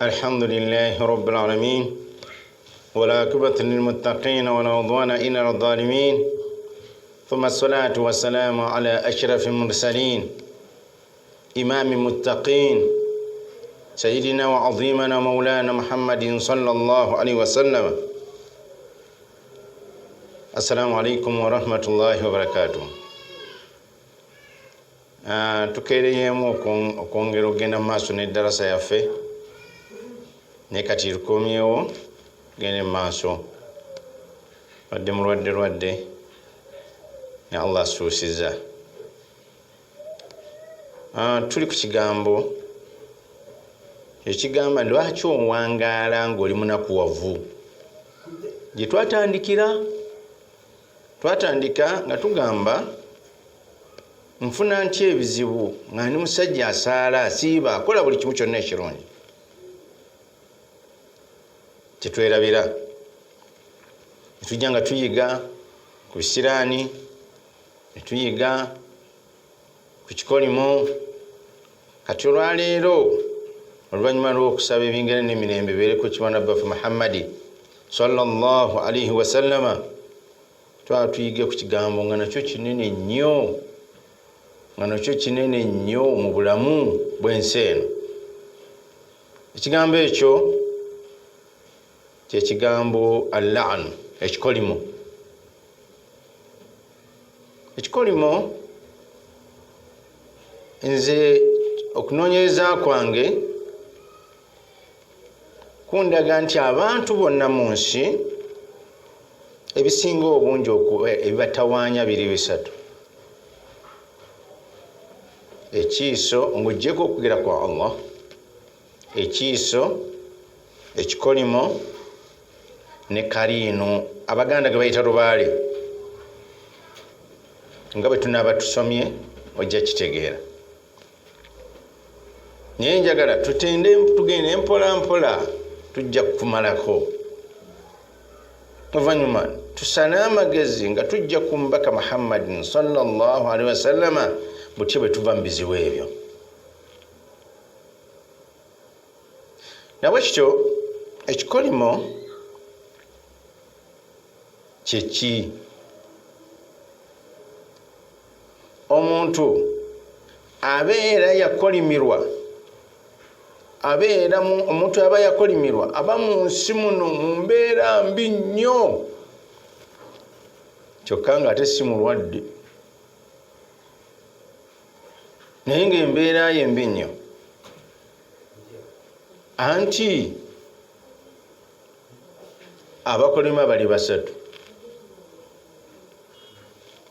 الحمد لله رب العالمين والعاقبة للمتقين ولا عدوان إلا على الظالمين ثم الصلاة والسلام على أشرف المرسلين إمام المتقين سيدنا وعظيمنا مولانا محمد صلى الله عليه وسلم. السلام عليكم ورحمة الله وبركاته. Tukereyemu okwongera ogenda maaso n'eddarasa yaffe ne kati tukomyewo gende maaso wadde mulwadde ne Allah asuusiza. Tuli ku kigambo ekigamba lwaki owangaala ng'oli munakuwavu. Gye twatandika nga tugamba nfuna ntya ebizibu nga ndi musajja asaala asiiba akola buli kimu kyonna ekirungi. Tetwerabira netujja nga tuyiga ku bisiraani, netuyiga ku kikolimo. Kati olwaleero oluvannyuma lw'okusaba ebingere n'emirembe beereko kiwana baffe Muhammadi sallallahu alaihi wasallama, twatuyige ku kigambo nga nakyo kinene nnyo mu bulamu bw'ensi eno. Ekigambo ekyo kyekigambo al-la'nu, ekikolimo. Ekikolimo nze okunoonyereza kwange kundaga nti abantu bonna mu nsi ebisinga obungi ebibatawaanya biri bisatu: ekiiso ng'oggyeko okugera kwa Allah, ekiiso, ekikolimo ne kaliino, Abaganda ge bayita lubaale. Nga bwe tunaaba tusomye ojja kitegeera. Naye njagala tugende mpola mpola, tujja kumalako. Oluvannyuma tusane amagezi nga tujja ku mubaka Muhammadin sallallahu alaihi wasallama butya bwe tuva mu bizibu ebyo. Nabwe kityo ekikolimo kyeki? Omuntu abeera yakolimirwa, omuntu aba yakolimirwa aba mu nsi muno mu mbeera mbi nnyo, kyokka nga ate si mulwadde naye ng'embeera ye mbi nnyo. Anti abakolima bali basatu: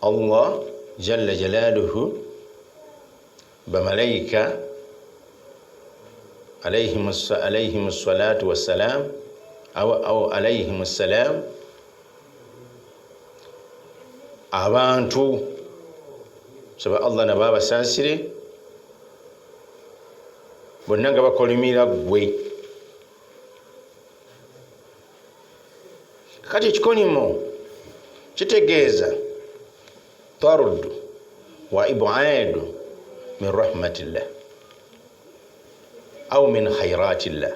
Allah jalla jalaaluhu, bamalayika alayhimu salatu wassalam aw alayhimu salam, abantu saba Allah nabo abasaasire, bonna nga bakolimira ggwe. Kati ekikolimo kitegeeza taruddu wa ibu'adu min rahmatillah aw min khayratillah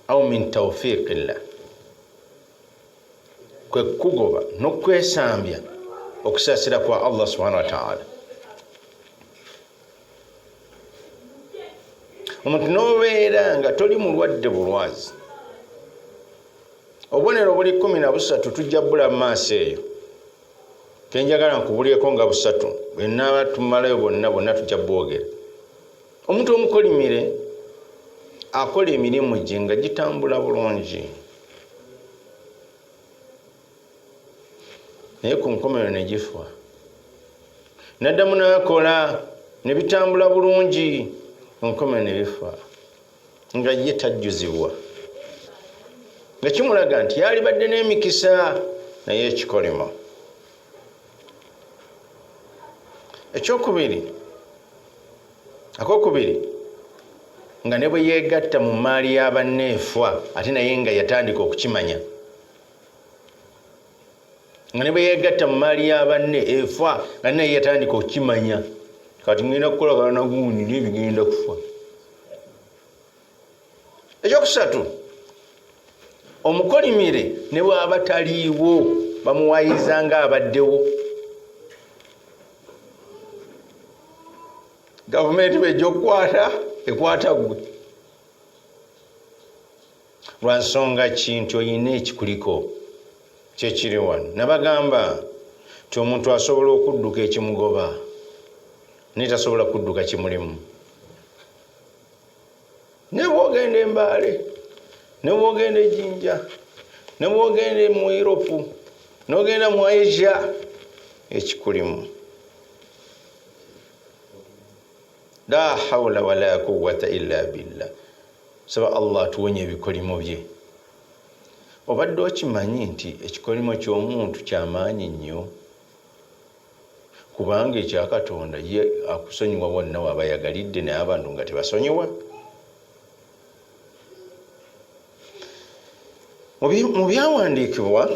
aw min tawfiqillah, kwe kugoba n'okwesambya okusaasira kwa Allah subhanahu wa ta'ala. Omuntu n'obeera nga toli mulwadde bulwazi, obubonero buli 13 tujja bbula mu maaso eyo, kenjagala nkubulyeko nga busatu, bwennaaba tumalayo bonna tujja bwogera. Omuntu omukolimire akola emirimu gye nga gitambula bulungi, naye ku nkomerero ne gifa. Naddamu n'akola ne bitambula bulungi, ku nkomerero ne bifa, nga ye tajjuzibwa, nga kimulaga nti yalibadde n'emikisa naye ekikolimo. Akokubiri nga ne bwe yeegatta mu maali y'abanneefwa ate naye nga yatandika okukimanya. Nga ne bwe yeegatta mu maali y'abanne efa nga naye yatandika okukimanya. Kati ngenda kukolagana na gundi n'ebigenda kufa. ekyokusatu omukolimire ne bwaba taliiwo bamuwayiza nga abaddewo. Gavumenti bwejja okukwata ekwata gwe lwa nsonga kintu oyina ekikuliko kyekiri wano. Nabagamba ti omuntu asobola okudduka ekimugoba naye tasobola kudduka kimulimu. Ne bwogenda Embaale, ne bwogenda Ejjinja, ne bwogenda mu Europe, n'ogenda mu Asia, ekikulimu. La hawla wala quwwata illa billah. Saba Allah tuwonye ebikolimo bye. Obadde okimanyi nti ekikolimo ky'omuntu kyamaanyi nnyo, kubanga ekya Katonda ye akusonyiwa wonna waba yagalidde naye abantu nga tebasonyiwa. Mu byawandiikibwa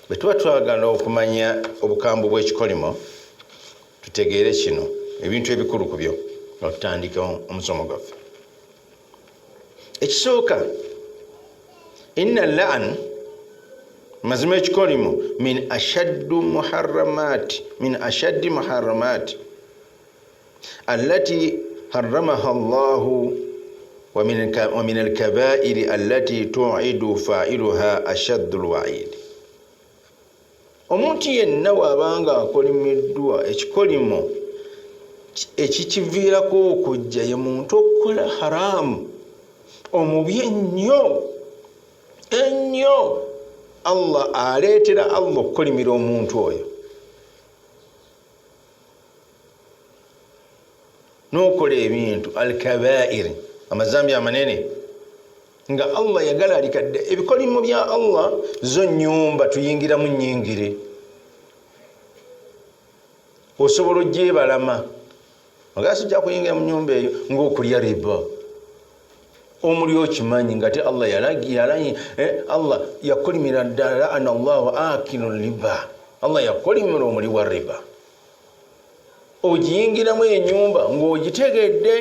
bwe tuba twagala okumanya obukambwe bw'ekikolimo tutegeere kino ebintu ebikulu ku byo nga tutandika omusomo gwaffe. Ekisooka, inna la'an, mazima ekikolimo min ashaddi muharramati allati harramaha Allahu wa min al-kaba'iri allati tu'idu fa'iluha ashaddu al-wa'id. Omuntu yenna wabanga akolimiddwa ekikolimo ekikiviirako okujja ye muntu okukola haramu omubi ennyo Allah aleetera Allah okukolimira omuntu oyo n'okola ebintu al-kaba'iri, amazambi amanene nga Allah yagala alikadde. Ebikolimo bya Allah zo nnyumba tuyingiramu nnyingire, osobola ogyebalama ogasi ojja kuyingira mu nnyumba eyo ng'okulya riba. Omuli okimanyi nga te Allah yalagira Allah yakolimira ddala ana Allahu akilu riba. Allah yakolimira omuli wa riba. Ogiyingiramu ennyumba ng'ogitegedde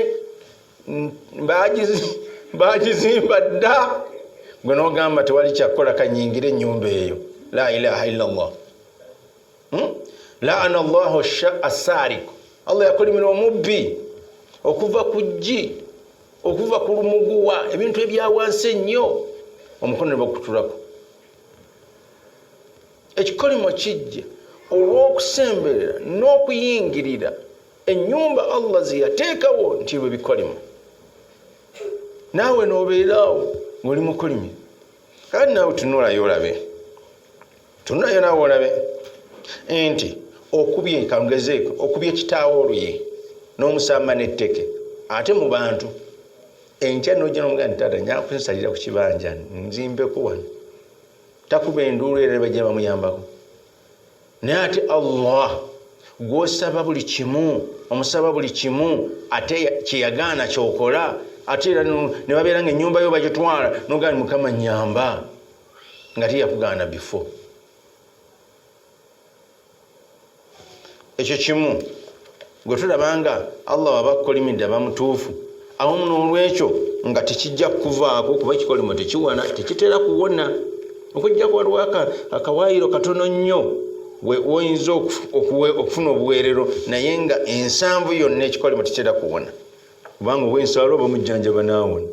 bagizimba dda, gwe n'ogamba tewali kyakola kanyingire ennyumba eyo. La ilaha illallah. La'ana Allahu as-sariqu. Allah yakolimira omubbi okuva ku ggi, okuva ku lumuguwa, ebintu ebyawansi ennyo, omukono ne bakutulako. Ekikolimo kijja olw'okusemberera n'okuyingirira ennyumba Allah ze yateekawo nti bwe bikolimo. Naawe n'obeeraawo ng'oli mukolimi. Kale naawe tunulayo olabe, tunulayo naawe olabe nti okubye kangezeeko, okubye kitaawo oluye n'omusamba n'etteke ate mu bantu enkya n'ojja n'omugamba nti taata nja kusalira ku kibanja nzimbeko wano, takuba enduulu era bajja bamuyambako. Naye ate Allah gw'osaba buli kimu, omusaba buli kimu ate kyeyagaana kyokola, ate era ne babeera nga ennyumba yo bagitwala n'ogamba nti Mukama nnyamba nga teyakugaana bifo. Ekyo kimu gwe tulabanga Allah waba akukolimidde aba mutuufu, awamu n'olwekyo nga tekijja kuvaako kuba ekikolimo tekiwana, tekitera kuwona. Okujja kwaliwo akawaayiro katono nnyo woyinza okufuna obuweerero, naye nga ensanvu yonna ekikolimo tekitera kuwona, kubanga obw'ensalo oba mujjanjaba naawona.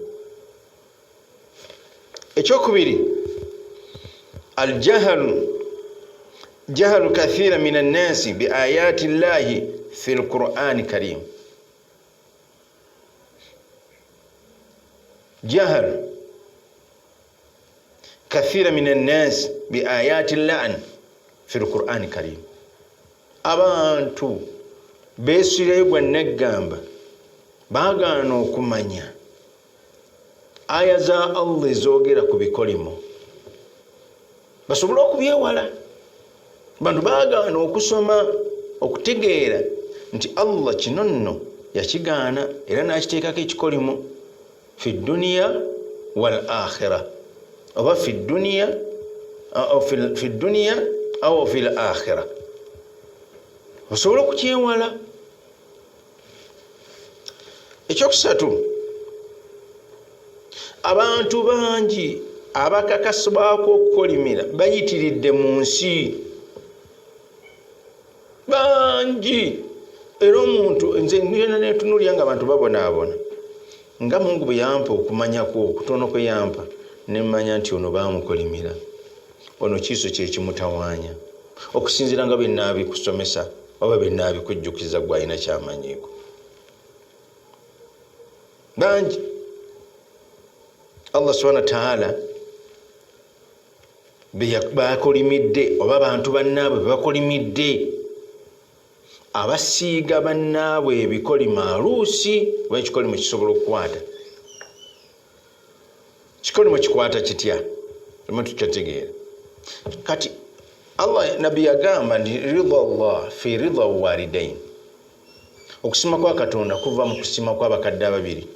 Ekyokubiri, jahalu kathira min annasi bi ayati llahi fi lqur'ani karim. Jahalu kathira min annasi bi ayati llahi fi lqur'ani karim. Abantu beesireyo gwa neggamba baagaana okumanya aya za Allah ezoogera ku bikolimo basobole okubyewala. Bantu baagaana okusoma okutegeera nti Allah kino nno yakigaana era n'akiteekako ekikolimo fi dduniya wal akhira, oba fi dduniya aw fi l akhira, osobole okukyewala. Ekyokusatu, abantu bangi abakakasibwako okukolimira bayitiridde mu nsi bangi. Era omuntu nze ngenda netunuulya nga abantu babonaabona nga Mungu bwe yampa okumanyako okutono kwe yampa nemmanya nti ono bamukolimira, ono kiiso kyekimutawaanya okusinziira nga bennaabikusomesa oba bennaabikujjukiza gwe alina kyamanyiiko. Bangi Allah subhanahu wa ta'ala bakolimidde oba abantu bannaabwe bebakolimidde, abasiiga bannaabwe ebikolimo aluusi oba ekikolimo kisobola okukwata. Kikolimo kikwata kitya? Lema tukyategeera. Kati Allah nabbi yagamba nti ridha Allah fi ridha walidain, okusima kwa Katonda kuva mu kusima kw'abakadde ababiri.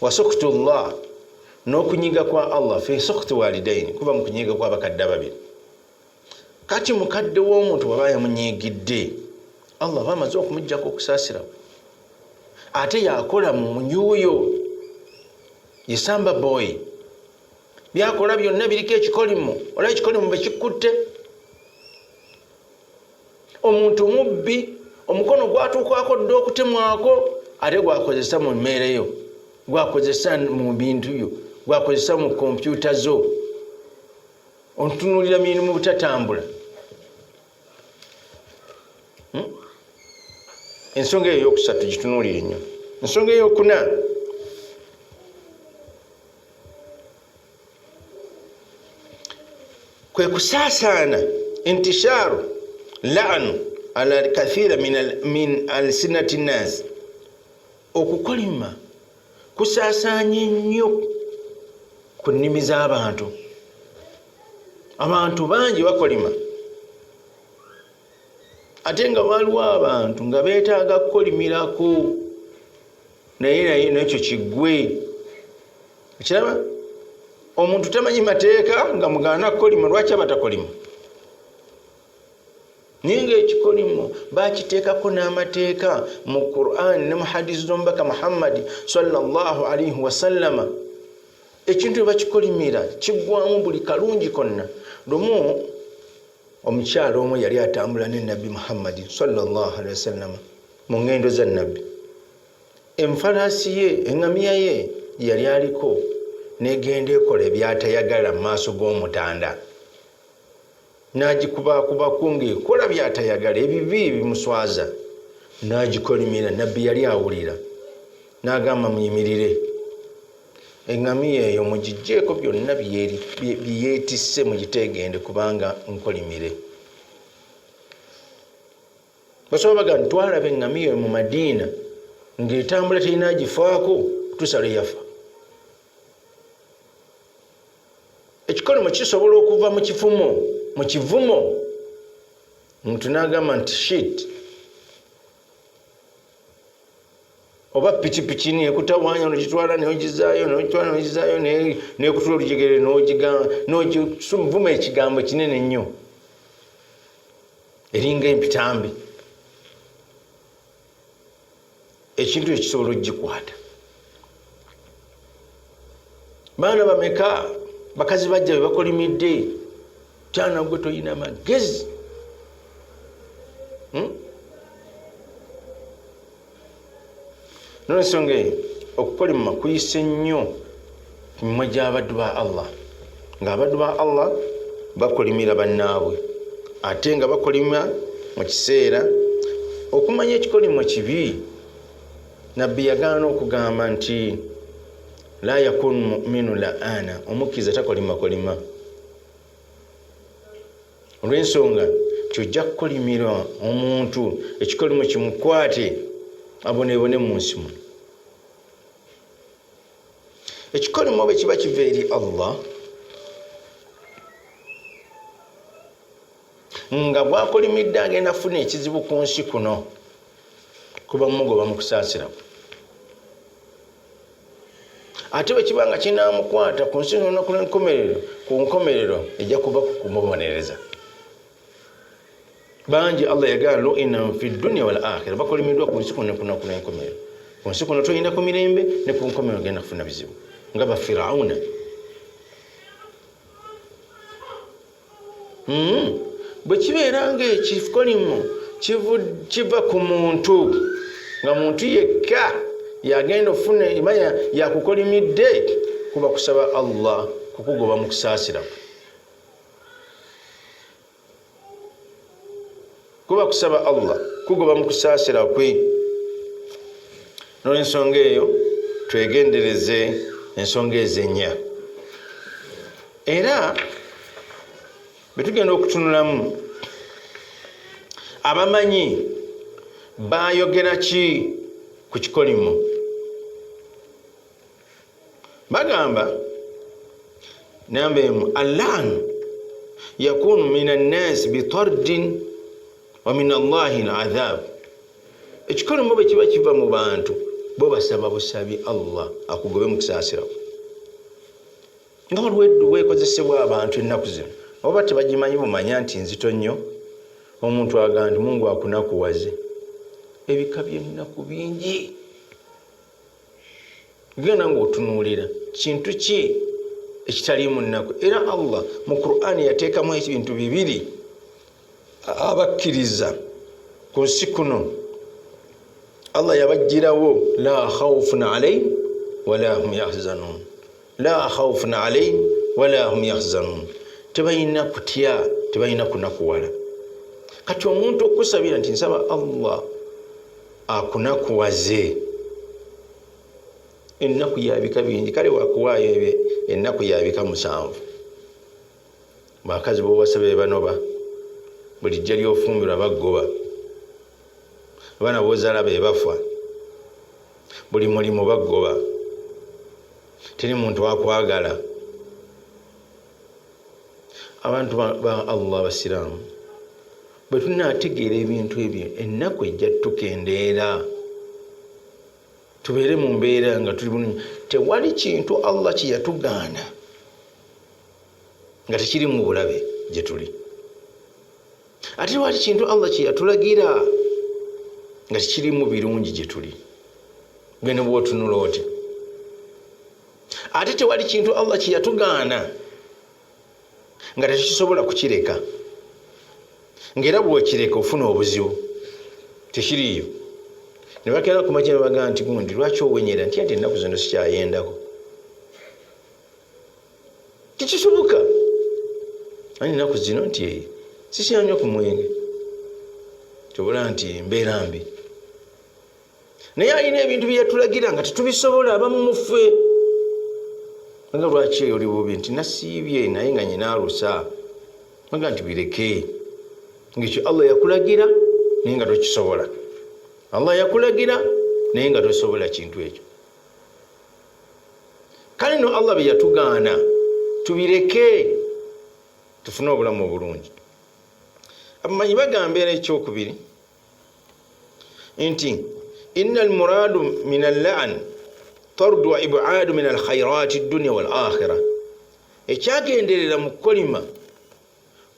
Wa sukhtu Allah, n'okunyiga kwa Allah fi sukhti walidain, kuva mu kunyiga kw'abakadde ababiri. Kati mukadde w'omuntu bw'aba yamunyigidde, Allah bamaze okumuggyako okusaasira, ate yakola mu munyuuyo yesamba boy, byakola byonna biriko ekikolimo, olaba ekikolimo bwe kikutte. Omuntu mubbi omukono gwatuukwako dde okutemwako, ate gwakozesa mu mmeereyo, gwakozesa mu bintu byo, gwakozesa mu kompyuta zo, ontunuulira mirimu butatambula. Ensonga eyo yokusatu gitunuulire nnyo. Ensonga eyokuna, kwe kusaasaana intisharu la'anu ala kathira min alsinati nnas, okukolima kusaasaanye nnyo ku nnimi z'abantu. Abantu bangi bakolima, ate nga waliwo abantu nga beetaaga kukolimirako, naye nekyo kiggwe. Ekiraba omuntu tamanyi mateeka nga mugaana kukolima, lwaki abatakolima? Naye ng'ekikolimo bakiteekako n'amateeka mu Qur'an ne mu hadisi z'omubaka Muhammadi sallallahu alaihi wasallama. Ekintu bakikolimira kiggwamu buli kalungi konna. Lumu omukyalo omu yali atambula ne Nabbi Muhammadi sallallahu alaihi wasallama mu ngendo za Nabbi. Enfalaasi ye, eŋŋamiya ye yali aliko negenda ekola ebyatayagala mu maaso g'omutanda, n'agikubakubako ng'ekola byatayagala, ebibi bimuswaza, n'agikolimira. Nabbi yali awulira, n'agamba muyimirire, eŋŋamiya eyo mugijjeeko byonna byeyeetisse mugitegende kubanga nkolimire. Basobola bagamba twalaba eŋŋamiya eyo mu Madiina ng'etambula terina agifaako kutuusa lwe yafa. Ekikolimo kisobola okuva mu kivumo, omuntu n'agamba nti shit, oba pikipiki nekutawaanya n'ogitwala n'ogizaayo n'ekutula olujegere n'ogivuma ekigambo kinene nnyo eringa empitambi. Ekintu ekisobola okugikwata. Baana bameka bakazi bajja be bakolimidde, tyana gwe toyina magezi. N'ensonga eyo okukolima kuyise nnyo ku mimwa gy'abaddu ba Allah, ng'abaddu ba Allah bakolimira bannaabwe, ate nga bakolima mu kiseera. Okumanya ekikolimo kibi, Nabbi yagaana okugamba nti la yakunu mu'minu la'ana, omukkiriza takolima. Olw'ensonga kyojja kukolimira omuntu ekikolimo kimukwate aboneebone mu nsi muno. Ekikolimo bwe kiba kiva eri Allah, nga bwakolimidde agenda kufuna ekizibu ku nsi kuno, kuba mugoba mu kusaasira. Ate bwe kiba nga kinaamukwata ku nsi no ku nkomerero ejja kuba kumubonereza. Bangi Allah yagala lu'ina fi dunya wal akhirah, bakolimiddwa ku nsi kuno n'enkomerero. Ku nsi kuno toyinda ku mirembe, ne ku nkomerero genda kufuna bizibu. nga ba Firauna. Bwe kibeera ng'ekikolimo kiva ku muntu nga muntu yekka yagenda ofuna emanya yakukolimidde, kuba kusaba Allah kukugoba mu kusaasira kwe. Kuba kusaba Allah kugoba mu kusaasira kwe. N'ensonga eyo twegendereze ensonga ezennya. Era betugenda okutunulamu abamanyi bayogera ki ku kikolimo. Bagamba namba emu, allan yakunu min annas bitardin wa min Allahi al-adhab. Ekikolimo bwe kiba kiva mu bantu bo basaba busabi Allah akugobe mu kusaasira kwe. Nga waliwo weekozesebwa abantu ennaku zino oba tebagimanyi bumanya nti nzito nnyo. Omuntu agamba nti Mungu akunakuwaze. Ebika by'ennaku bingi. Genda ng'otunuulira kintu ki ekitaliimu nnaku. Era Allah mu Qur'ani yateekamu ebintu bibiri abakkiriza ku nsi kuno. Allah yabagirawo la khawfun alayhim wala hum yahzanun. La khawfun alayhim wala hum yahzanun. Tebayina kutya, tebayina kunakuwala. Kati omuntu okusabira nti nsaba Allah akunakuwaze, ennaku yabika bingi, kale wakuwaayo ennaku yabika 7. Bakazi b'obasaba banoba, bulijja ly'ofumbirwa baggoba, abaana b'ozaala be bafa, buli mulimu baggoba, teri muntu wakwagala. Abantu ba Allah basiraamu bwe tunaategeera ebintu ebyo, ennaku ejja tukendeera, tubeere mu mbeera nga tuli bulungi. Tewali kintu Allah kye yatugaana nga tekiri mu bulabe gye tuli, ate tewali kintu Allah kye yatulagira nga tekiri mu birungi gye tuli. Gwe ne bw'otunula oti. Ate tewali kintu Allah kye yatugaana nga tekisobola kukireka, ng'era bw'okireka ofuna obuzibu, tekiriiyo. Ne bakera ku makya bagamba nti gundi lwaki owenyera nti ate ennaku zino sikyayendako. Tekisoboka. Ani ennaku zino nti sikyanywa ku mwenge, tobula nti mbeera mbi. Naye alina ebintu bye yatulagira nga tetubisobola abamu mu ffe. Nga lwaki oli bubi nti nasiibye naye nga nyina alusa. Nga nti bireke. Ng'ekyo Allah yakulagira naye nga tokisobola. Allah yakulagira naye nga tosobola kintu ekyo. Kale no Allah bye yatugaana tubireke tufune obulamu obulungi. Abamanyi bagamba era ekyokubiri nti inna al-muradu min al-la'n tardu wa ib'adu min al-khayrati ad-dunya wal-akhirah. Ekyagenderera mu kukolima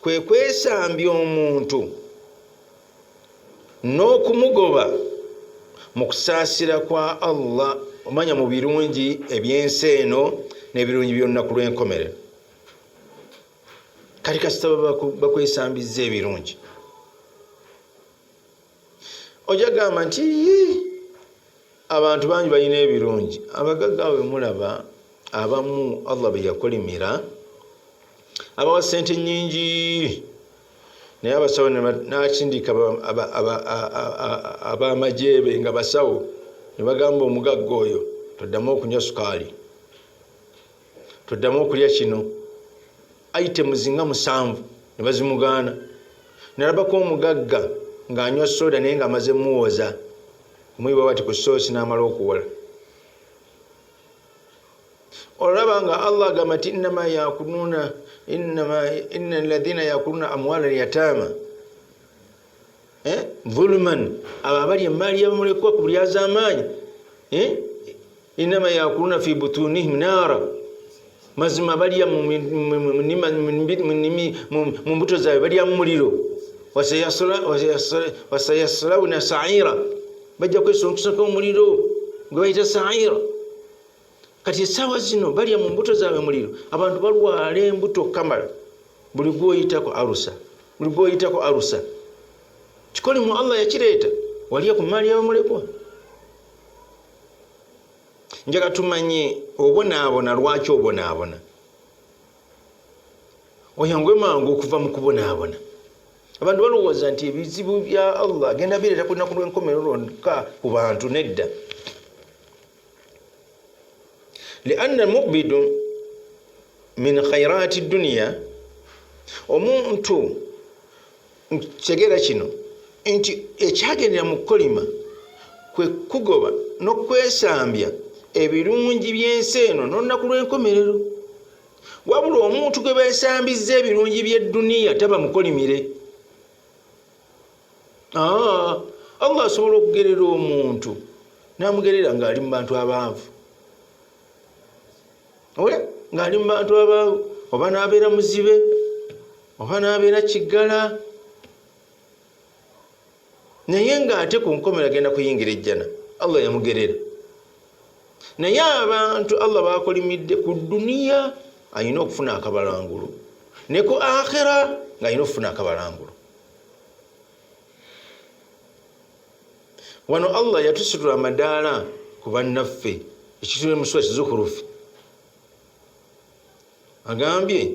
kwe kwesambya omuntu n'okumugoba mu kusaasira kwa Allah, omanya mu birungi ebyensi eno n'ebirungi by'olunaku lw'enkomerero. Kali kasita bakwesambizza ebirungi, ojja gamba nti abantu bangi balina ebirungi. Abagagga bwe mulaba abamu Allah be yakolimira abawa sente nnyingi, naye abasawo n'akindika ab'amajebe nga basawo ne bagamba omugagga oyo toddamu okunywa sukaali, toddamu okulya kino, items nga 7 ne bazimugaana. Nalabako omugagga ng'anywa soda naye ng'amaze muwoza kumuyiwa bati ku soosi n'amala okuwola. Olaba nga Allah agamba nti inna alladhina yakuluna amwala al-yatama dhulman, abo abali emaali y'abamulekwa ku bulyaza amaanyi, innama yakuluna fi butunihim naara, mazima balya mu mbuto zaabwe balya mu muliro. Wasayaslawna sa'ira, bajja kwesonkusako omuliro gwe bayita sa'ira. kati essaawa zino balya mu mbuto zaabwe muliro, abantu balwala embuto kamala, buli gwoyitako arusa. Kikolimu Allah yakireeta, walya ku maali y'abamulekwa. Njaga tumanye obonaabona lwaki obonaabona. Oyangwe mangu okuva mu kubonaabona. Abantu balowooza nti ebizibu bya Allah genda bireeta ku lunaku lw'enkomerero lwokka ku bantu, nedda. لأن المقبض من خيرات الدنيا omuntu kitegeera kino nti ekyagendera mu kukolima kwe kugoba n'okwesambya ebirungi by'ensi eno n'olunaku lw'enkomerero. Wabula omuntu gwe beesambizza ebirungi by'edduniya taba mukolimire. Allah asobola okugerera omuntu n'amugerera ng'ali mu bantu abaavu, ng'ali mu bantu abaavu, oba n'abeera muzibe, oba n'abeera kiggala, naye ng'ate ku nkomera agenda kuyingira ejjana. Allah yamugerera. Naye abantu Allah bakolimidde ku dduniya alina okufuna akabalangulu, ne ku akhira ng'alina okufuna akabalangulu. Wano Allah yatusitula amadaala ku bannaffe, ekituli mu sura Zukhrufi agambye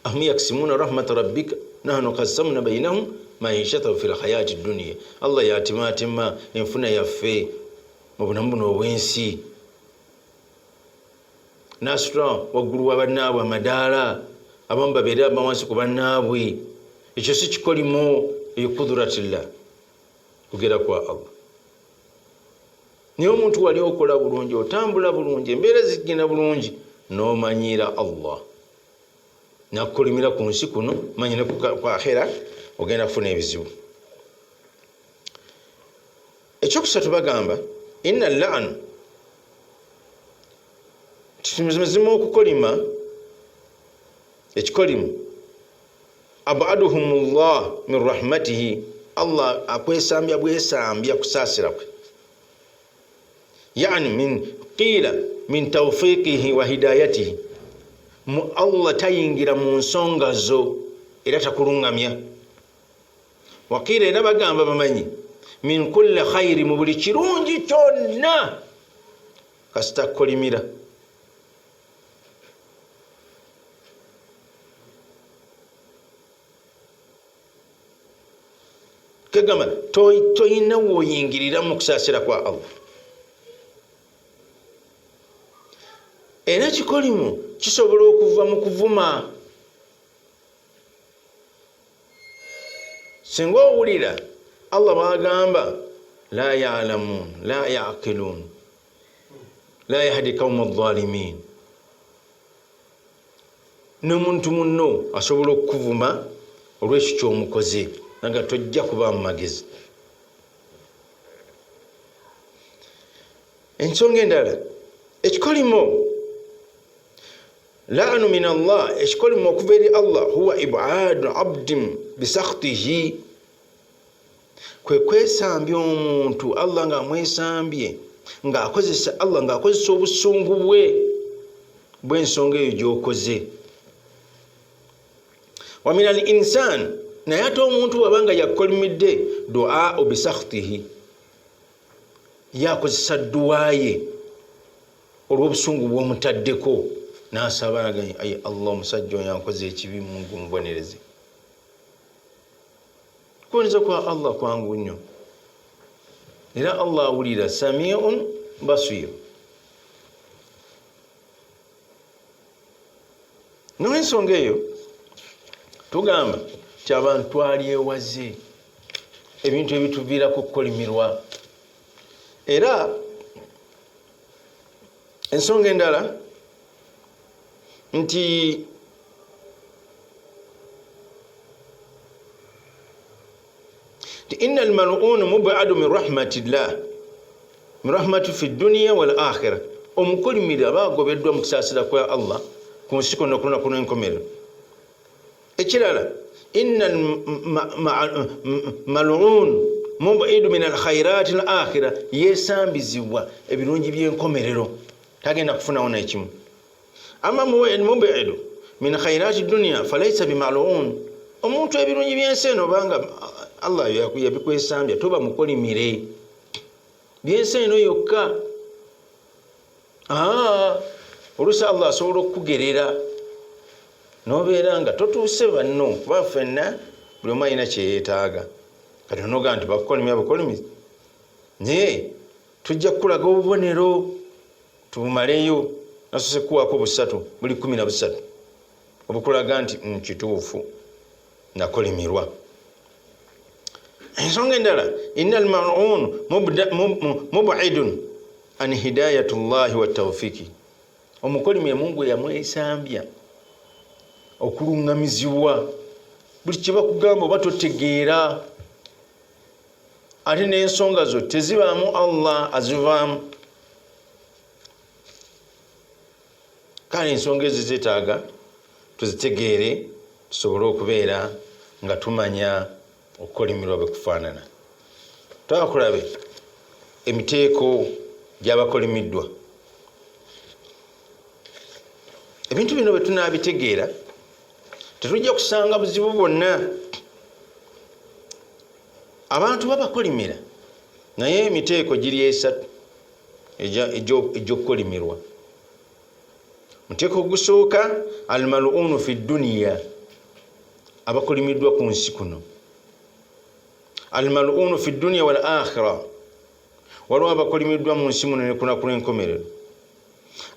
ahum yaksimuna rahmata rabbika nahnu qassamna bainahum maishatahu fil hayati dunya. Allah yatimatima enfuna yaffe mu bulamu buno obw'ensi, nasitula waggulu wa bannaabwe amadaala, abamu babeere abawansi ku bannaabwe. Ekyo si kikolimu ekuduratillah, kugera kwa Allah. Naye omuntu wali okola bulungi, otambula bulungi, embeera zigenda bulungi, n'omanyira Allah, nakukolimira ku nsi kuno, manyi ne ku akhera ogenda kufuna ebizibu. Ekyokusatu bagamba inna al-la'n, timuzima okukolima, ekikolimu abaduhumullah min rahmatihi, Allah akwesambya bwesambya kusaasira kwe. Yani min tawfiqihi wa hidayatihi, Allah tayingira mu nsonga zo era takulungamya. Wakiira era bagamba bamanyi min kulli khayri, mu buli kirungi kyonna kasita kukolimira. Kagamba toyina woyingirira mu kusaasira kwa Allah. Era kikolimu kisobola okuva mu kuvuma. Singa owulira Allah bagamba la ya'lamun la ya'qilun la yahdi qawma adh-dhalimin, n'omuntu munno asobola okuvuma olw'ekyo ky'omukoze nga tojja kuba mu magezi. Ensonga endala, ekikolimu la'nu min Allah, ekikolimu okuva eri Allah, huwa ib'adu abdin bisakhtihi, kwe kwesambya omuntu Allah ng'amwesambye, ng'akozesa Allah ng'akozesa obusungu bwe bw'ensonga eyo gy'okoze. Wa min al-insan, naye ate omuntu wabanga yakolimidde du'a bisakhtihi, yakozesa dduwa ye olw'obusungu bw'omutaddeko, n'asaba naganya ayi Allah, omusajja oyo yankoze ekibi, Mungu mubonereze. Kuwonyeza kwa Allah kwangu nnyo, era Allah awulira, samiun basir. N'ensonga eyo tugamba ti abantu twalyewaze ebintu ebituviirako kukolimirwa. Era ensonga endala nti inna al-mal'un mub'adu min rahmatillah, min rahmati fi dunya wal akhirah. Omukolimira bagobeddwa mu kusaasira kwa Allah ku nsi kuno ku enkomerero. Ekirala, inna al-mal'un mub'adu min al-khayrat al-akhirah, yesambizibwa ebirungi by'enkomerero. tagenda kufunawo nekimu. Amma mubidu min khairati dunya falaysa bimal'un, omuntu ebirungi byensi eno banga Allah yabikwesambya toba mukolimire byensi eno yokka. Oluusi Allah asobola okukugerera nobeera nga totuuse banno kuba ffenna buli omu alina kyeyeetaaga. Kati onoga nti bakukolimiza naye tujja kukulaga obubonero tubumaleyo nasose kuwaako busatu buli 13 obukulaga nti kituufu nakolimirwa. Ensonga endala innal mal'un mub'idun an hidayatullahi wa tawfiki, omukolimire Mungu yamwesambya okulungamizibwa. Buli kye bakugamba oba totegeera ate n'ensonga zo tezibaamu Allah azivaamu. Kale ensonga ezo zeetaaga tuzitegeere tusobole okubeera nga tumanya okukolimirwa bwe kufaanana. Twakulabe emiteeko gy'abakolimiddwa. Ebintu bino bwe tunaabitegeera tetujja kusanga buzibu bwonna. Abantu babakolimira naye emiteeko giri esatu egy'okukolimirwa. Muteeko ogusooka almal'unu fi dunya, abakolimiddwa ku nsi kuno. Almal'unu fi dunya wal akhira, waliwo abakolimiddwa mu nsi muno ne kunakula enkomerero.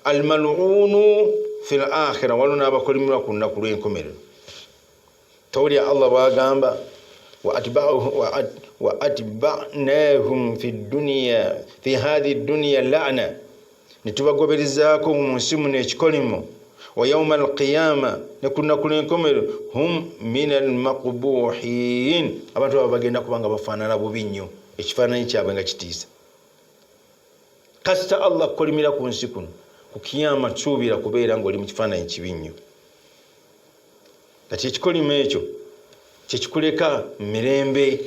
Almal'unu fil akhira, waliwo n'abakolimiddwa ku lunaku lw'enkomerero. Tawulya Allah bw'agamba wa atba'nahum fi dunya fi hadhihi dunya la'na, netubagoberezaako mu nsi muno ekikolimo. Wa yawma alqiyama, ne ku lunaku lw'enkomerero hum min almaqbuhin, abantu abo bagenda kubanga bafaanana bubi nnyo, ekifaananyi kyabwe nga kitiisa. Kasita Allah kukolimira ku nsi kuno, ku kiyama tusuubira kubeera ng'oli mu kifaananyi kibi nnyo. Kati ekikolimo ekyo kyekikuleka mirembe,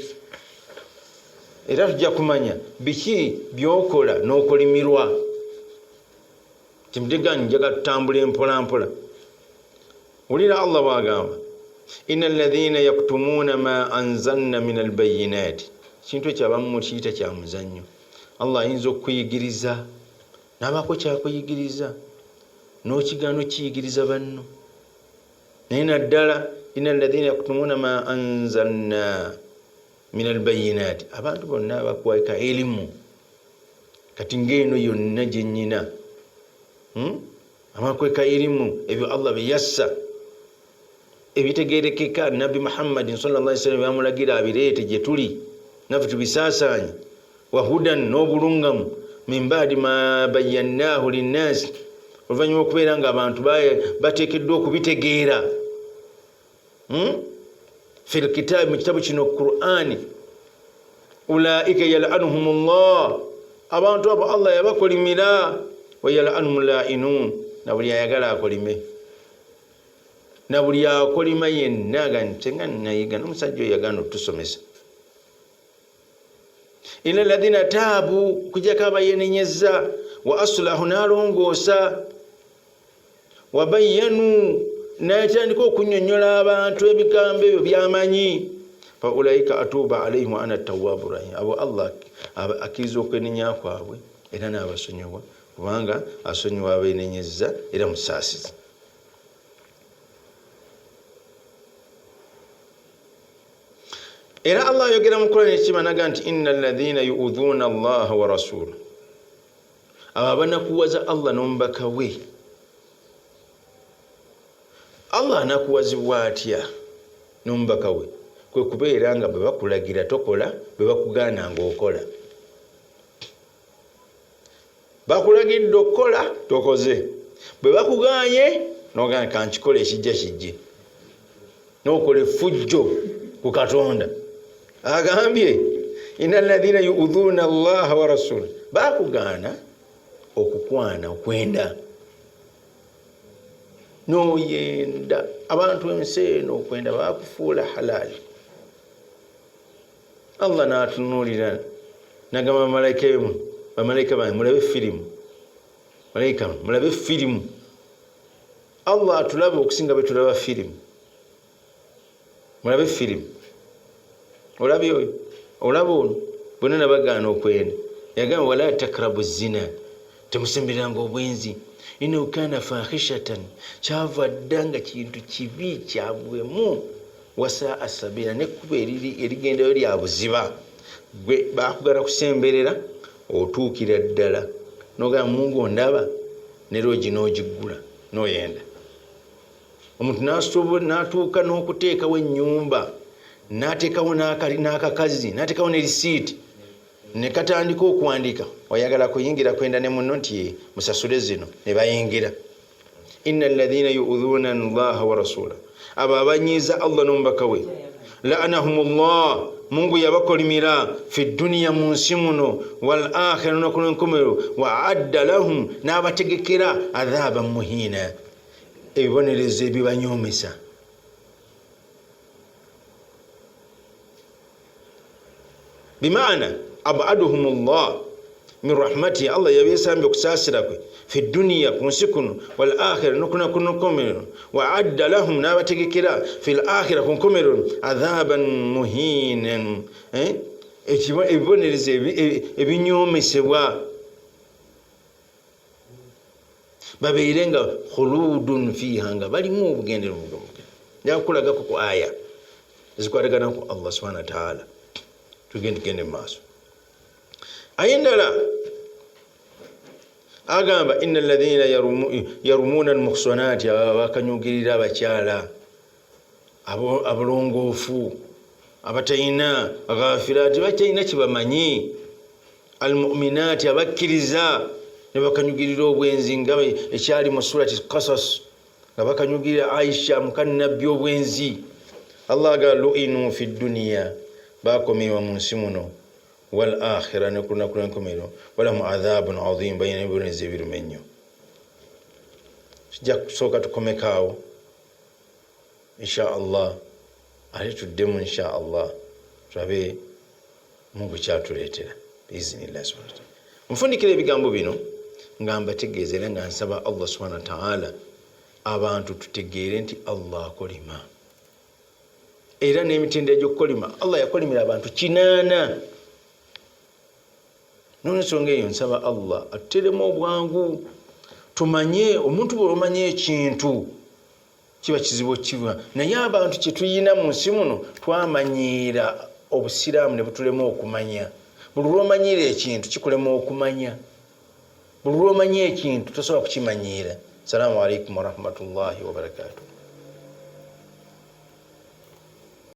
era tujja kumanya biki byokola n'okolimirwa. Timudegani njaga tutambula empola mpola. Wulira Allah bw'agamba innal ladhina yaktumuna ma anzalna min albayinati, kintu ekyabamu mukiyita kya muzannyo. Allah ayinza okukuyigiriza n'abaako kyakuyigiriza n'okigaana okiyigiriza banno, naye naddala innal ladhina yaktumuna ma anzalna min albayinati, abantu bonna abakweka elimu. Kati ng'eno yonna gye nnyina amakweka elimu, ebyo Allah biyassa ebitegeerekeka Nabbi Muhammadin sallallahu alaihi wasallam yamulagira abireete gye tuli naffe tubisaasaanye. Wahudan, n'obulungamu min baadi ma bayyannaahu linnaasi, oluvannyuma okubeera nga abantu bateekeddwa okubitegeera fil kitaabi, mu kitabu kino Qur'ani. Ulaika yal'anuhumullah, abantu abo Allah yabakolimira. Wa yal'anuhumul la'inun, na buli ayagala akolime, na buli akolima yenna gantenga nayiga n'omusajja oyo yagana otusomesa. Ila alladhina taabu, kujjako abayenenyezza, wa aslahu, n'alongoosa, wa bayyanu, n'atandika okunnyonnyola abantu ebigambo ebyo by'amanyi. Fa ulaika atuuba alaihim wa ana tawwabu rahim, abo Allah akkiriza okwenenya kwabwe era n'abasonyiwa, kubanga asonyiwa abenenyezza era musaasizi. Era Allah ayogera mu Qur'ani ekima naga nti innal ladhina yu'udhuna Allah wa rasulahu, abo abanakuwaza Allah n'omubaka we. Allah anakuwazibwa atya n'omubaka we? Kwe kubeera nga bwe bakulagira tokola, bwe bakugaana ng'okola. Bakulagidde okukola tokoze, bwe bakugaanye n'ogamba kankikola ekijja kijje, n'okola effujjo ku Katonda. Agambye innal ladhina yu'udhuna Allah wa rasulahu, bakugaana okukwana okwenda n'oyenda. Abantu ensi eno okwenda bakufuula halali. Allah n'atunuulira n'agamba bamalayika bange mulabe firimu malaika mulabe firimu. Allah atulabe okusinga bwe tulaba firimu. Mulabe firimu. Olabe oyo, olaba ono bonna nabagaana okwenda. Yagamba wala takrabu zina, temusemberanga obwenzi. Innahu kana fahishatan, kyava ddanga kintu kibi kyabwemu. Wasa asabira, nekkuba erigendayo lya buziba. Gwe bakugala kusemberera otuukira ddala nogamba Mungu ondaba ne rogi n'ogiggula n'oyenda. Omuntu n'atuuka n'okuteekawo ennyumba, n'ateekawo n'akakazi, n'ateekawo ne risiiti, ne katandika okuwandika oyagala kuyingira kwenda ne munno nti musasule zino, ne bayingira. Inna alladhina yu'dhuna Allaha wa rasula, abo abanyiiza Allah n'omubaka we, la'anahumullah, Mungu yabakolimira fi dunya mu nsi muno, wal akhirah n'okunenkomero, wa adda lahum, n'abategekera adhaban muhina, ebibonerezo ebibanyomesa. Bimaana abaduhumullah min rahmati, Allah yabesambye okusaasira kwe fi dunya ku nsi kuno, wal akhirah n'okunenkomero, wa adda lahum, n'abategekera fil akhirah ku nkomero adhaban muhinan, ebibonerezo ebinyomesebwa. Babeire nga khuludun fiha, nga balimu obugendero bugamuke. Njakulagako ku aya zikwatagana ku Allah subhanahu wa ta'ala. Tugende mu maaso. Aya endala agamba inna alladhina yarumuna almuhsanati, bakanyugirira abakyala abalongoofu, abatayina ghafirati, batayina kibamanyi, almu'minati, abakkiriza, ne bakanyugirira obwenzi nga ekyali mu surati Qasas, nga bakanyugirira Aisha mukannabbi obwenzi. Allah aga lu'inu fi dunya, bakomewa mu nsi muno, wal akhirah ne kunaku n'enkomero, walahum adhabun adhim, bayina ebibonerezo ebirume ennyo. Tujja kusooka tukomekaawo insha Allah, ate tuddemu insha Allah tulabe Mungu kyatuleetera biiznillah subhanahu wa ta'ala. Nfundikira ebigambo bino nga mbategeeza era nga nsaba Allah subhanahu wa ta'ala abantu tutegeere nti Allah akolima, era n'emitendera gy'okukolima Allah yakolimira abantu 8. N'ensonga eyo nsaba Allah atuteremu obwangu, tumanye omuntu bw'omanye ekintu kiba kizibu kiba, naye abantu kye tuyina mu nsi muno twamanyiira obusiraamu ne butulema okumanya. Buli lw'omanyiira ekintu kikulema okumanya, buli lw'omanya ekintu tosobola kukimanyiira. Assalamu alaikum wa rahmatullahi wa barakatuh.